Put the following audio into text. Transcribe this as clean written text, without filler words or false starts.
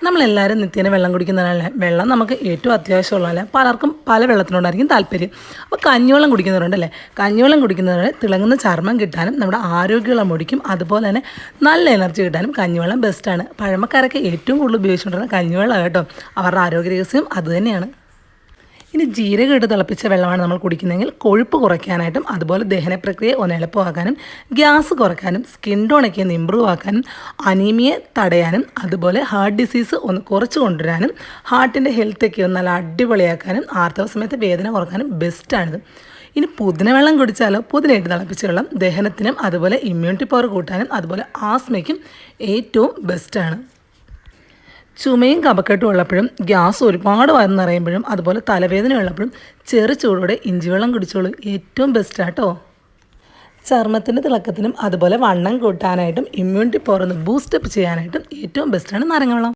നമ്മളെല്ലാവരും നിത്യേന വെള്ളം കുടിക്കുന്നവരല്ലേ. വെള്ളം നമുക്ക് ഏറ്റവും അത്യാവശ്യമുള്ളതല്ലേ. പലർക്കും പല വെള്ളത്തിനോടായിരിക്കും താല്പര്യം. അപ്പോൾ കഞ്ഞിവെള്ളം കുടിക്കുന്നവരുണ്ടല്ലേ. കഞ്ഞിവെള്ളം കുടിക്കുന്നവരെ തിളങ്ങുന്ന ചർമ്മം കിട്ടാനും നമ്മുടെ ആരോഗ്യമുള്ള മുടിക്കും അതുപോലെ തന്നെ നല്ല എനർജി കിട്ടാനും കഞ്ഞിവെള്ളം ബെസ്റ്റാണ്. പഴമക്കാരൊക്കെ ഏറ്റവും കൂടുതൽ ഉപയോഗിച്ചുകൊണ്ടിരുന്ന കഞ്ഞിവെള്ളം കേട്ടോ. അവരുടെ ആരോഗ്യ രഹസ്യം അതുതന്നെയാണ്. ഇനി ജീരകം ഇട്ട് തിളപ്പിച്ച വെള്ളമാണ് നമ്മൾ കുടിക്കുന്നതെങ്കിൽ കൊഴുപ്പ് കുറയ്ക്കാനായിട്ടും അതുപോലെ ദഹന പ്രക്രിയ ഒന്ന് എളുപ്പമാക്കാനും ഗ്യാസ് കുറയ്ക്കാനും സ്കിൻ ടോണൊക്കെ ഒന്ന് ഇമ്പ്രൂവ് ആക്കാനും അനീമിയ തടയാനും അതുപോലെ ഹാർട്ട് ഡിസീസ് ഒന്ന് കുറച്ച് കൊണ്ടുവരാനും ഹാർട്ടിൻ്റെ ഹെൽത്തൊക്കെ ഒന്ന് നല്ല അടിപൊളിയാക്കാനും ആർത്തവ സമയത്ത് വേദന കുറയ്ക്കാനും ബെസ്റ്റാണിത്. ഇനി പുതിന വെള്ളം കുടിച്ചാലോ പുതിനയിട്ട് തിളപ്പിച്ച വെള്ളം ദഹനത്തിനും അതുപോലെ ഇമ്മ്യൂണിറ്റി പവർ കൂട്ടാനും അതുപോലെ ആസ്മയ്ക്കും ഏറ്റവും ബെസ്റ്റാണ്. ചുമയും കഫക്കെട്ടും ഉള്ളപ്പോഴും ഗ്യാസ് ഒരുപാട് വന്നറിയുമ്പോഴും അതുപോലെ തലവേദന ഉള്ളപ്പോഴും ചെറു ചൂടോടെ ഇഞ്ചിവെള്ളം കുടിച്ചോളൂ. ഏറ്റവും ബെസ്റ്റാട്ടോ. ചർമ്മത്തിൻ്റെ തിളക്കത്തിനും അതുപോലെ വണ്ണം കൂട്ടാനായിട്ടും ഇമ്മ്യൂണിറ്റി പവർ ഒന്ന് ബൂസ്റ്റപ്പ് ചെയ്യാനായിട്ടും ഏറ്റവും ബെസ്റ്റാണ് നാരങ്ങ വെള്ളം.